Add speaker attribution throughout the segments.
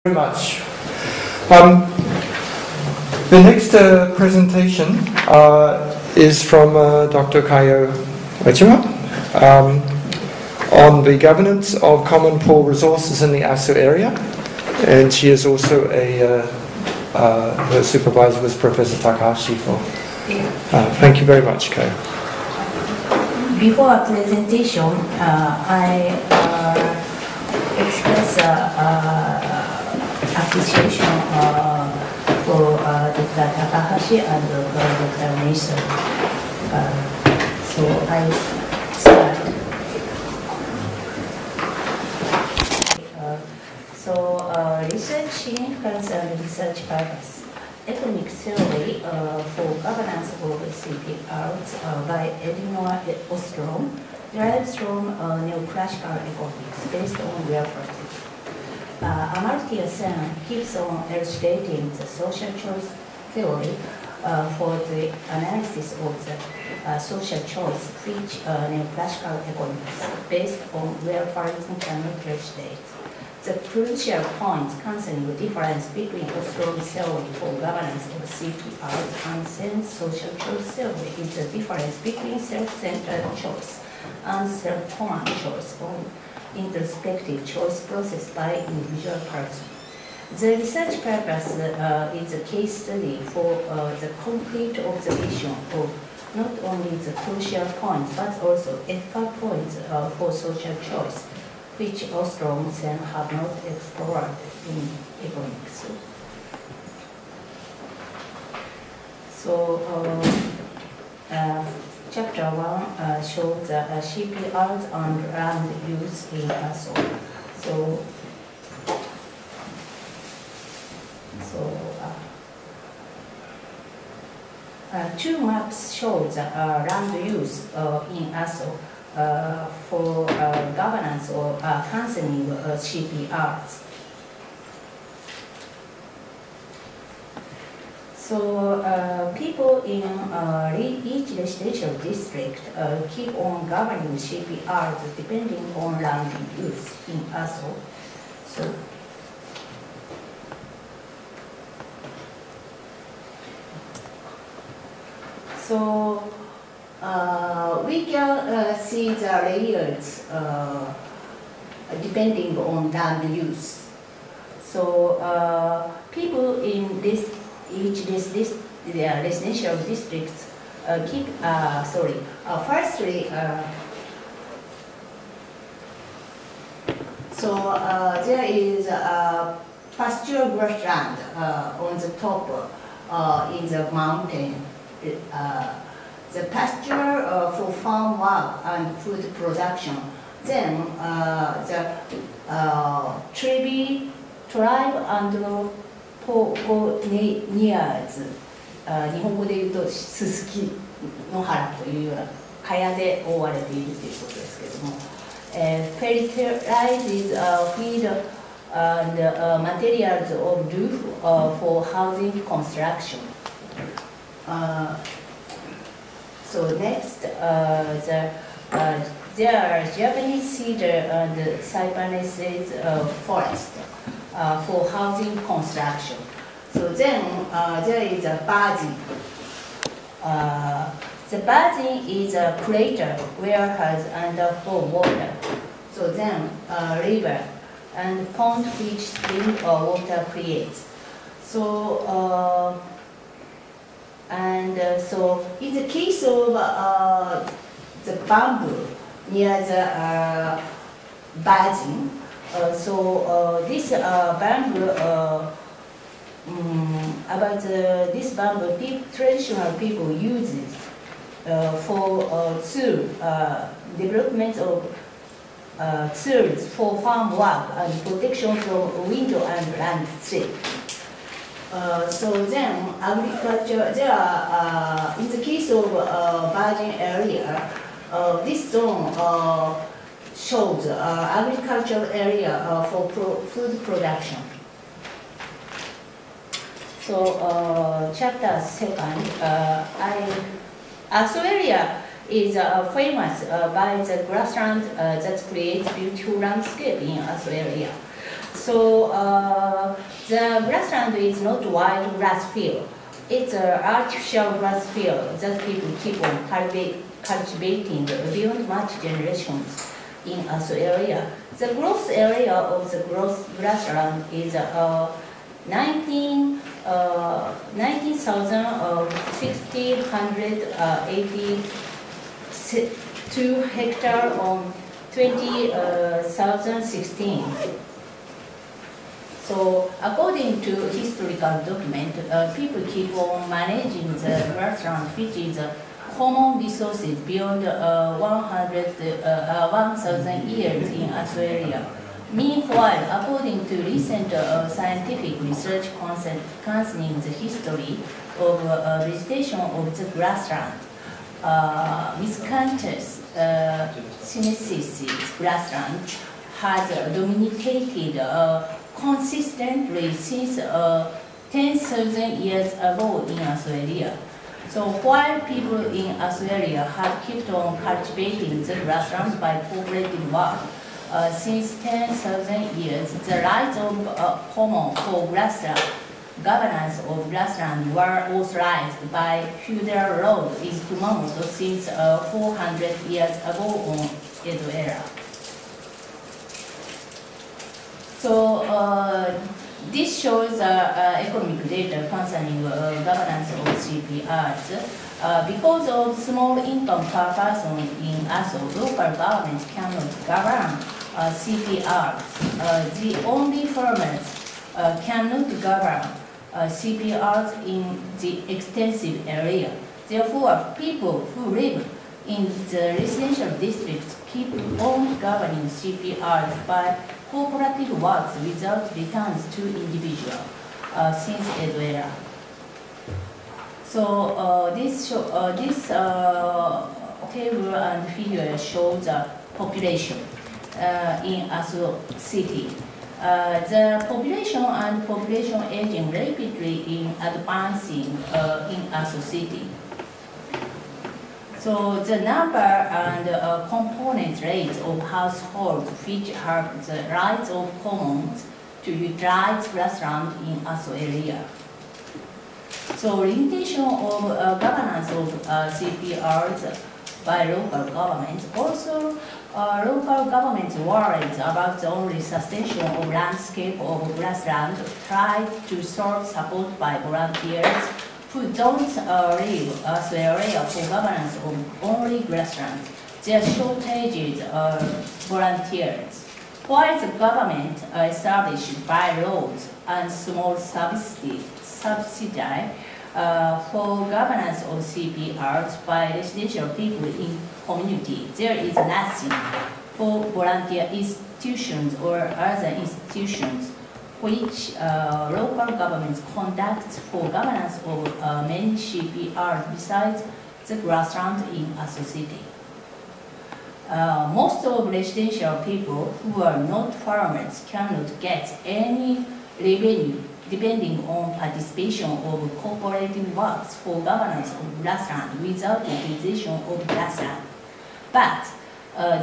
Speaker 1: Very much. The next presentation is from Dr. Kayo Uejima on the governance of common pool resources in the ASO area, and she is also her supervisor was Professor Takahashi. Thank you very much, Kayo.
Speaker 2: Before a presentation, I express appreciation for Dr. Takahashi and Dr. Mason. So I start. Research significance and research purpose. Economic theory for governance of CPRs by Elinor Ostrom derives from neoclassical economics based on real practice. AUSN keeps on illustrating the social choice theory for the analysis of the social choice, which neoclassical economics based on welfareism cannot illustrate. The crucial points concerning the difference between Ostrom's theory for governance of CPRs and Sen's social choice theory is the difference between self-centered choice and self-command choice on introspective choice process by individual person. The research purpose is a case study for the concrete observation of not only the crucial points but also ethical points for social choice, which Ostrom and Sen have not explored in economics. Chapter 1 shows the CPRs and land use in ASO. Two maps show the land use in ASO for governance or concerning CPRs. People in each residential district keep on governing CPRs depending on land use in ASO. We can see the layers depending on land use. People in each residential districts keep, firstly, there is pasture grassland on the top in the mountain. The pasture for farm work and food production. Then the tribe and pioneers、日本語で言うとススキ野原というような蚊帳で覆われているということですけれども、fertilizes feed and materials of roof for housing construction. Next, there are Japanese cedar and cypresses forest for housing construction. Then there is a basin. The basin is a crater where has underflow water. Then river and pond which spring water creates. In the case of the bamboo near the basin, this bamboo, this bamboo, traditional people uses for development of tools for farm work and protection from wind and landslip. Then agriculture, there are, in the case of virgin area, this zone shows agricultural area for food production. Chapter 2, ASO area is famous by the grassland that creates beautiful landscape in ASO area. So The grassland is not wild grass field. It's an artificial grass field that people keep on cultivating beyond much generations in Aso area. The gross area of the grassland is 19,682 hectares on 2016. So according to historical document, people keep on managing the grassland, which is common resources beyond 1,000 years in Aso area. Meanwhile, according to recent scientific research concerning the history of vegetation of the grassland, Miscanthus sinensis grassland has dominated consistently since 10,000 years ago in Aso area. So while people in Aso area have kept on cultivating the grassland by cooperative work, since 10,000 years, the rights of common for grassland, governance of grassland were authorized by feudal law in Kumamoto since 400 years ago on Edo era. So this shows economic data concerning governance of CPRs. Because of small income per person in Aso, local government cannot govern CPRs. The only farmers cannot govern CPRs in the extensive area. Therefore, people who live in the residential districts keep on governing CPRs by cooperative works without returns to individual since Edo era. So this table and figure shows the population in Aso city. The population and population aging rapidly in advancing in Aso city. So the number and component rates of households which have the rights of commons to utilize grassland in Aso area. So limitation of governance of CPRs by local governments. Also, local governments worried about the only suspension of landscape of grassland tried to source support by volunteers who don't live as the area for governance of only grassland. There are shortages of volunteers. While the government established by laws and small subsidy for governance of CPRs by residential people in community, there is nothing for volunteer institutions or other institutions which local governments conduct for governance of many CPRs besides the grassland in Aso city. Most of residential people who are not farmers cannot get any revenue depending on participation of cooperative works for governance of grassland without utilization of grassland. But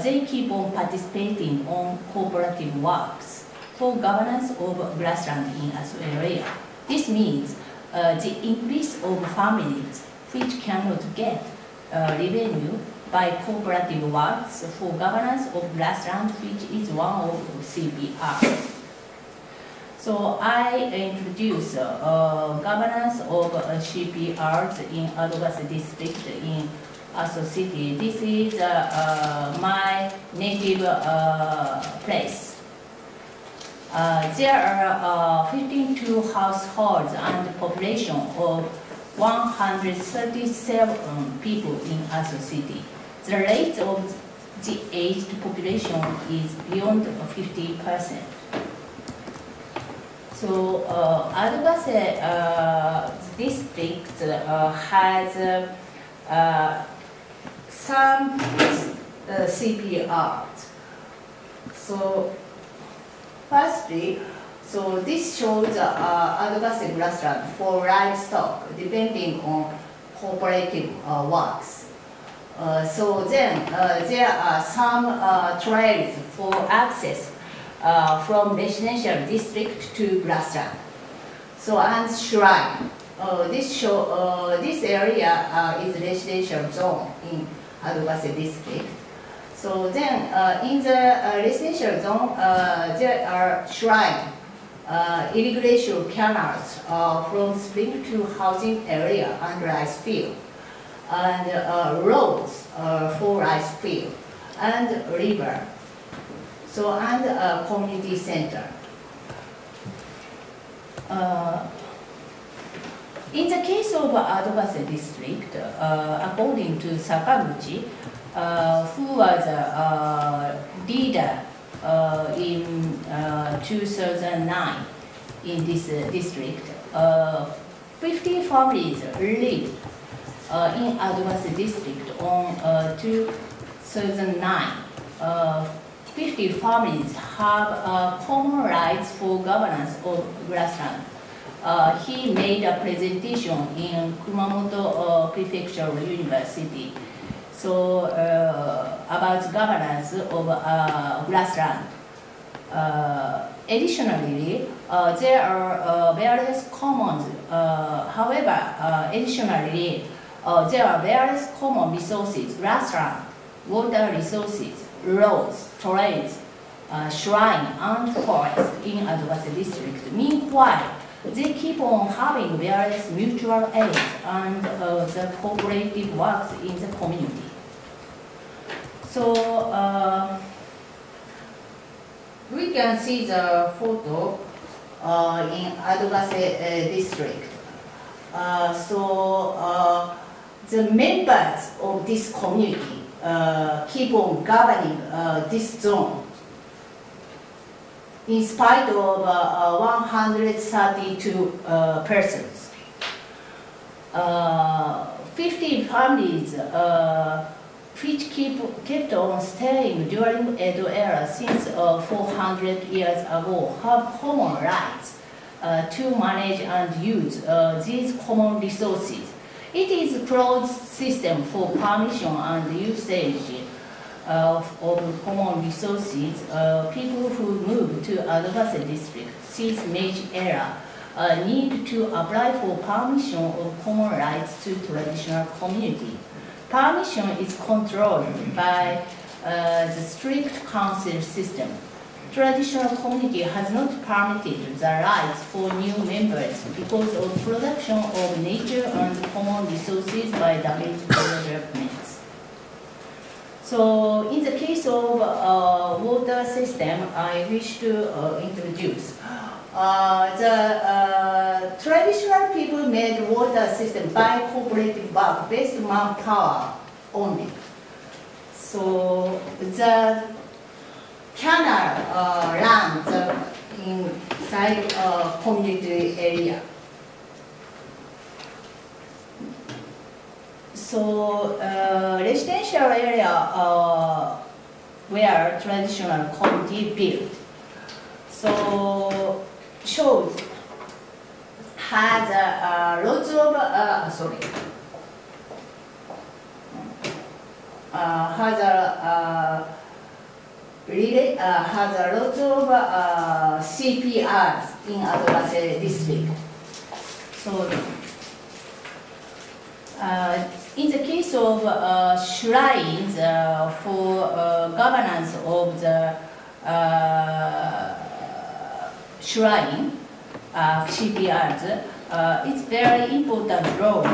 Speaker 2: they keep on participating on cooperative works for governance of grassland in Aso area. This means the increase of families which cannot get revenue by cooperative works for governance of grassland, which is one of CPR. So I introduce governance of CPRs in Advocacy District in Aso City. This is my native place. There are 52 households and a population of 137 people in Aso City. The rate of the aged population is beyond 50%. So Advocacy district has some CPRs. So firstly, so this shows Advocacy grassland for livestock depending on cooperative works. So then there are some trails for access from residential district to grassland. So and shrine. This area is residential zone in Advocacy district. So then in the residential zone, there are shrine, irrigation canals from spring to housing area and rice field, and roads for rice field, and river. So and community center. In the case of Advocacy district, according to Sakaguchi, who was a leader in 2009 in this district, 50 families live in Advocacy district on 2009. 50 families have common rights for governance of grassland. He made a presentation in Kumamoto Prefecture University. So about governance of grassland. Additionally, there are various commons. However, additionally, there are various common resources: grassland, water resources, roads, trails, shrine, and forest in Advocacy district. Meanwhile, they keep on having various mutual aid and the cooperative works in the community. So we can see the photo in Advocacy district. The members of this community keep on governing this zone in spite of 132 persons. 50 families which kept on staying during Edo era since 400 years ago have common rights to manage and use these common resources. It is a closed system for permission and usage of common resources. People who move to Advocacy district since Meiji era need to apply for permission of common rights to traditional community. Permission is controlled by the strict council system. Traditional community has not permitted the rights for new members because of production of nature and common resources by damaged developments. So in the case of water system, I wish to introduce. The traditional people made water system by cooperative work based on manpower only. So the canal runs inside community area. So residential area where traditional community built. So shows has lots of has a lot of CPRs in Advocacy district. So in the case of shrines for governance of the shrine, CPRs, it's very important role.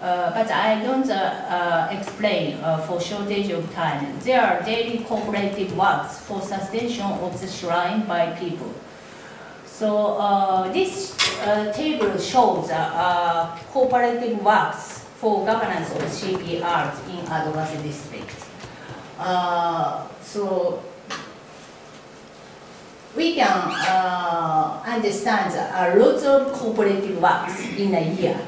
Speaker 2: But I don't explain for shortage of time. There are daily cooperative works for suspension of the shrine by people. So this table shows cooperative works for governance of CPRs in Advocacy district. So we can understand lots of cooperative works in a year.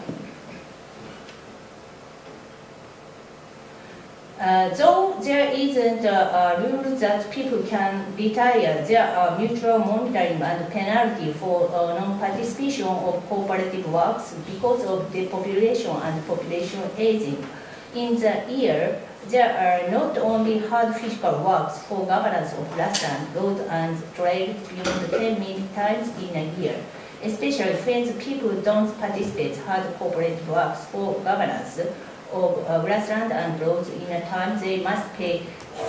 Speaker 2: Though there isn't a rule that people can retire, there are mutual monitoring and penalty for non-participation of cooperative works because of depopulation and population aging. In the year, there are not only hard physical works for governance of grassland, roads, and trails beyond 10 times in a year. especially when the people don't participate hard cooperative works for governance of grassland and roads in a time they must pay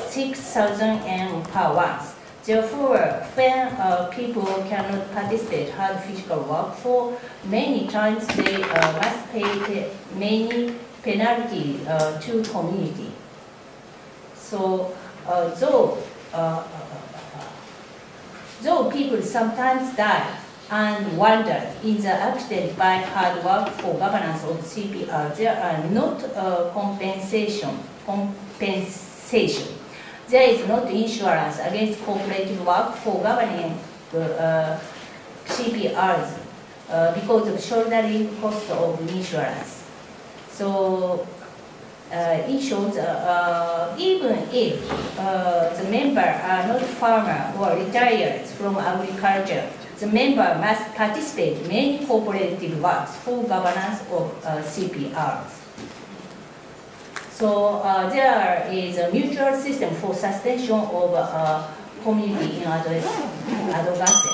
Speaker 2: 6,000 yen per once. Therefore, when people cannot participate hard physical work for many times, they must pay many penalty to community. So, though people sometimes die and wander in the accident by hard work for governance of CPR, there are not compensation. There is not insurance against cooperative work for governing CPRs because of shouldering costs of insurance. So, in short, even if the member are not farmer or retired from agriculture, the member must participate in many cooperative works for governance of CPRs. So there is a mutual system for suspension of community in advocacy.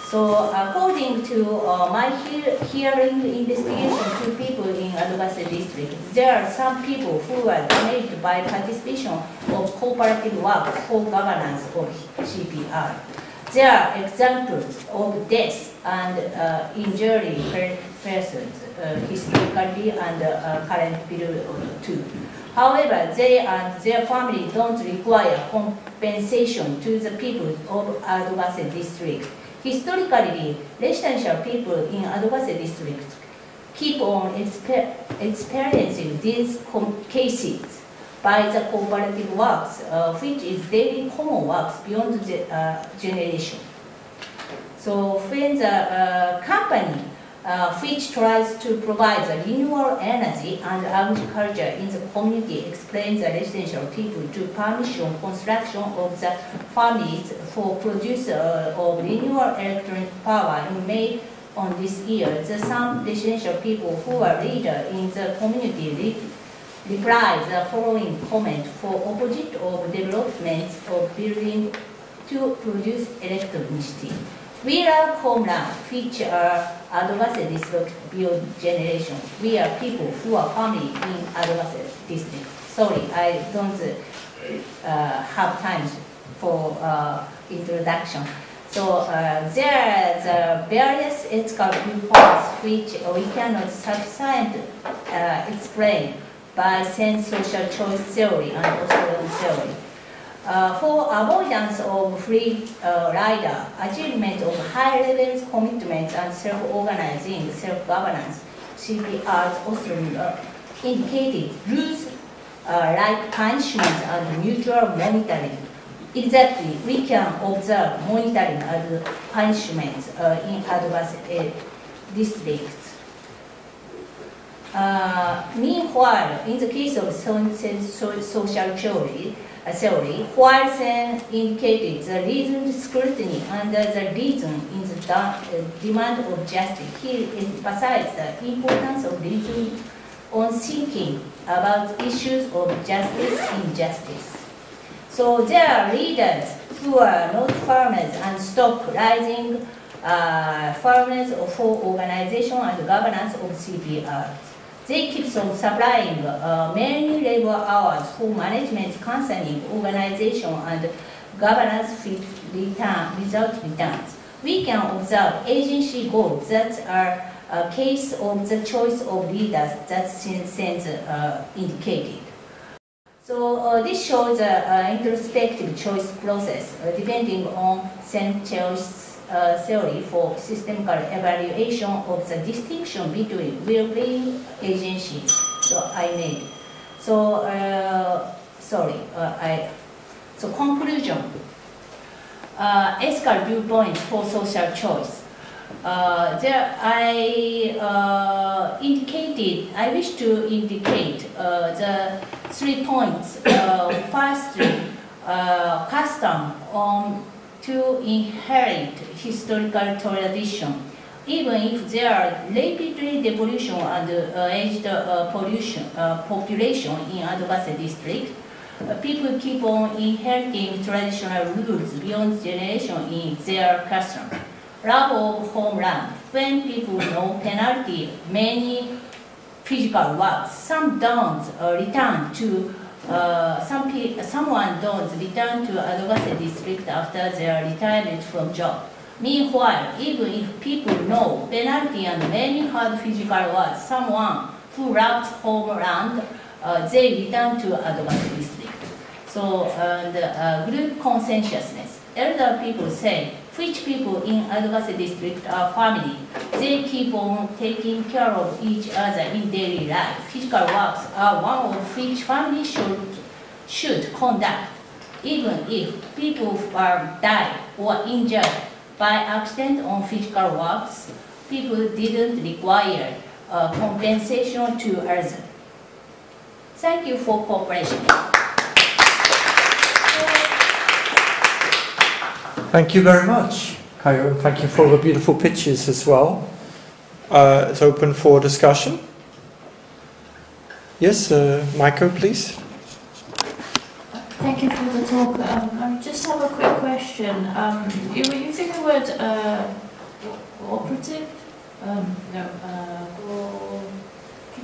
Speaker 2: So according to my hearing investigation to people in advocacy district, there are some people who are damaged by participation of cooperative work for governance of CPR. There are examples of death and injury persons historically and current period too. However, they and their family don't require compensation to the people of advocacy district. Historically, residential people in advocacy districts keep on experiencing these cases by the cooperative works, which is daily common works beyond the generation. So when the company which tries to provide the renewable energy and agriculture in the community explains the residential people to permission construction of the farms for produce of renewable electric power in May on this year. Some residential people who are leaders in the community reply the following comment for opposite of development of building to produce electricity. We are homeland, which are advocacy district beyond generation. We are people who are family in advocacy district. Sorry, I don't have time for introduction. So there are the various ethical viewpoints which we cannot sufficiently explain by sense social choice theory and Austrian theory. For avoidance of free rider, achievement of high levels commitment and self-organizing, self-governance, CPRs also indicated rules like punishment and mutual monitoring. Exactly, we can observe monitoring and punishment in advocacy districts. Meanwhile, in the case of social theory, while Sen indicated the reasoned scrutiny under the reason in the demand of justice, he emphasized the importance of reason on thinking about issues of justice and injustice. So there are leaders who are not farmers and stop rising farmers for organization and governance of CPRs. They keep on supplying many labor hours for management concerning organization and governance without returns. We can observe agency goals that are a case of the choice of leaders that since indicated. So this shows the introspective choice process depending on self-choice theory for systemical evaluation of the distinction between well-being agencies. So I made. So So conclusion. Ethical viewpoint for social choice. There I wish to indicate the 3 points. Firstly, custom on to inherit historical tradition, even if there are rapidly devolution and aged population in advanced district. People keep on inheriting traditional rules beyond generation in their custom. love of homeland. When people know penalty, many physical works, some don't return to, someone don't return to advocacy district after their retirement from job. Meanwhile, even if people know penalty and many hard physical works, someone who loves homeland, they return to advocacy district. So the group consensusness. Elder people say which people in advocacy district are family. They keep on taking care of each other in daily life. Physical works are one of which family should conduct, even if people are died or injured by accident on physical works. People didn't require compensation to others. Thank you for cooperation.
Speaker 1: Thank you very much, Kayo, and thank you for the beautiful pictures as well. It's open for discussion. Yes, Maiko, please.
Speaker 3: Thank you for the talk. I just have a quick question. You were using the word cooperative? Can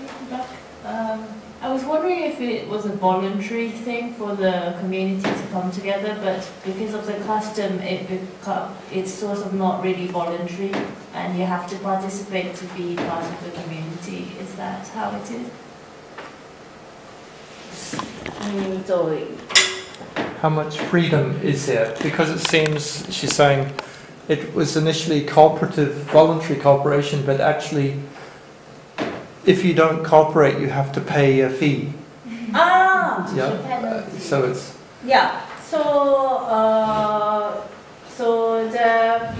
Speaker 3: you come back? I was wondering if it was a voluntary thing for the community to come together, but because of the custom, it's sort of not really voluntary, and you have to participate to be part of the community. Is that how it is?
Speaker 1: How much freedom is there? Because it seems, she's saying, it was initially cooperative, voluntary cooperation, but actually, if you don't cooperate, you have to pay a fee.
Speaker 2: Ah,
Speaker 1: Yeah. So it's
Speaker 2: yeah. So there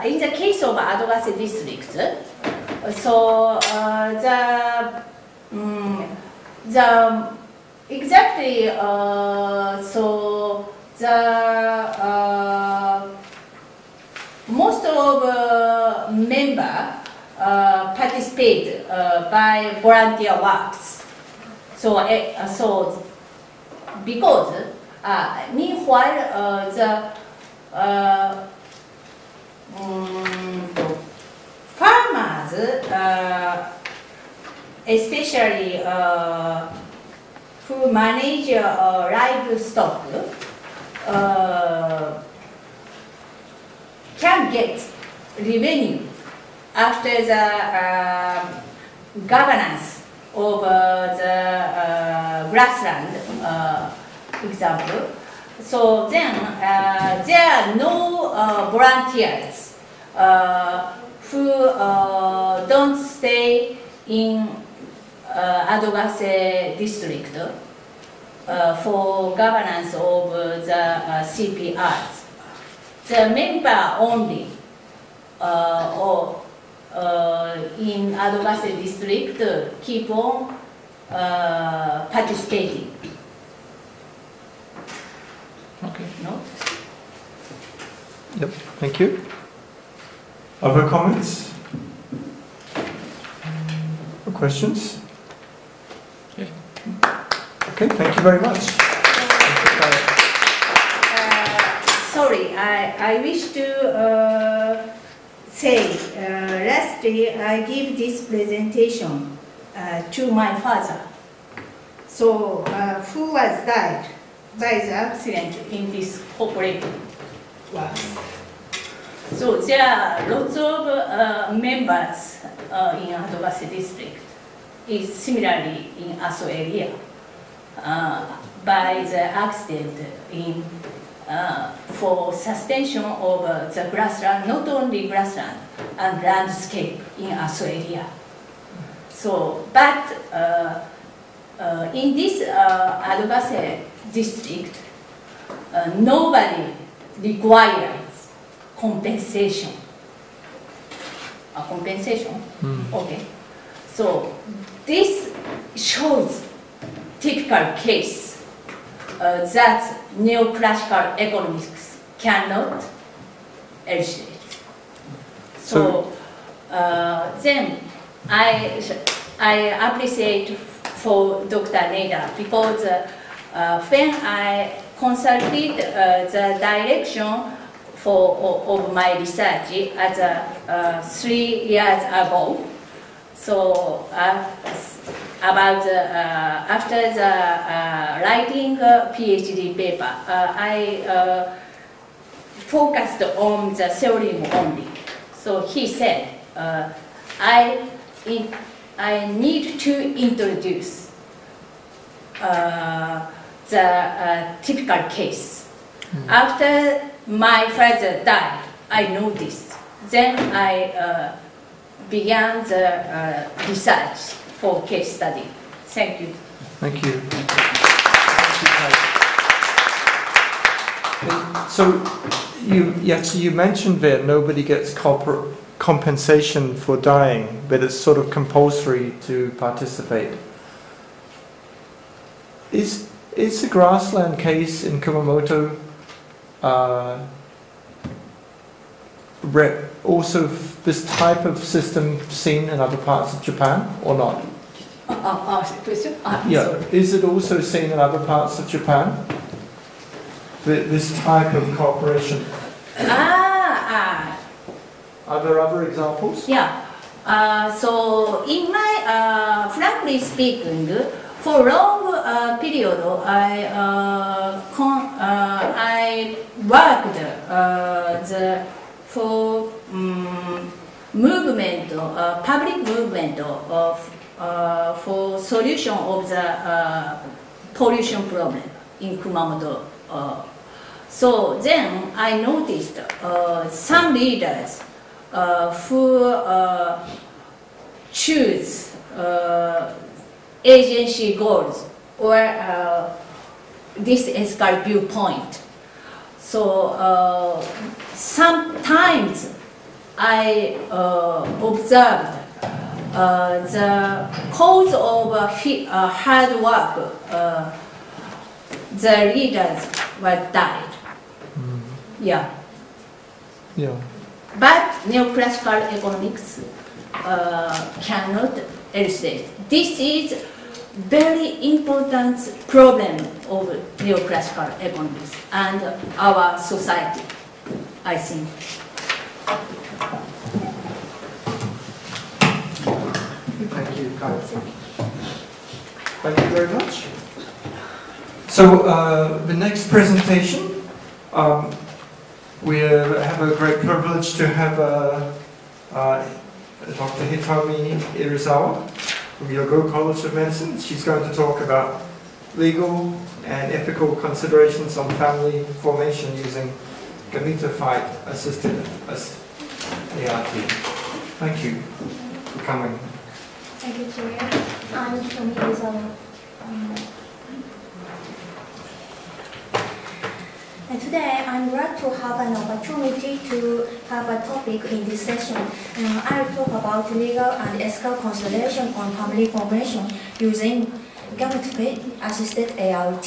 Speaker 2: in the case of advocacy districts, so the exactly so the most of member participate by volunteer works. So because meanwhile the farmers, especially who manage livestock, can get revenue after the governance of the grassland, example. So then there are no volunteers who don't stay in advocacy district for governance of the CPRs. The member only in advocacy district keep on participating.
Speaker 1: okay.
Speaker 2: No?
Speaker 1: Yep. Thank you. Other comments? Or questions? Yeah. Okay. Thank you very much.
Speaker 2: Sorry, I wish to say, lastly, I give this presentation to my father. So, who was died by the accident in this cooperative work. So there are lots of members in advocacy district, is similarly in ASO area, by the accident in for suspension of the grassland, not only grassland and landscape in ASO area. So, but in this advocacy district, nobody requires compensation. Compensation? Okay. So, this shows typical case that neoclassical economics cannot elucidate. So then I appreciate for Dr. Nader because when I consulted the direction of my research as 3 years ago. So about after the writing PhD paper, I focused on the theorem only. So he said, I need to introduce the typical case. After my father died, I noticed. Then I began the research for case study. Thank you.
Speaker 1: Thank you. So you mentioned there nobody gets compensation for dying, but it's sort of compulsory to participate. Is the grassland case in Kumamoto also this type of system seen in other parts of Japan or not? Yeah,
Speaker 2: sorry.
Speaker 1: is it also seen in other parts of Japan? This type of cooperation? Are there other examples?
Speaker 2: Yeah. So in my, frankly speaking, for long period, I worked for movement, public movement for solution of the pollution problem in Kumamoto. So then I noticed some leaders who choose agency goals or this ethical viewpoint. So sometimes I observed the cause of hard work, the leaders were died. Yeah.
Speaker 1: Yeah.
Speaker 2: But neoclassical economics cannot illustrate. This is very important problem of neoclassical economics and our society, I think.
Speaker 1: Thank you, Kayo. Thank you very much. So the next presentation, we have a great privilege to have Dr. Hitomi Irizawa from Yogo College of Medicine. She's going to talk about legal and ethical considerations on family formation using gametophyte-assisted ART. Thank you for coming.
Speaker 4: Thank you, Chair. I'm Hitomi Irizawa. And today, I'm glad to have an opportunity to have a topic in this session. I'll talk about legal and ethical consideration on family formation using gametophyte-assisted ART.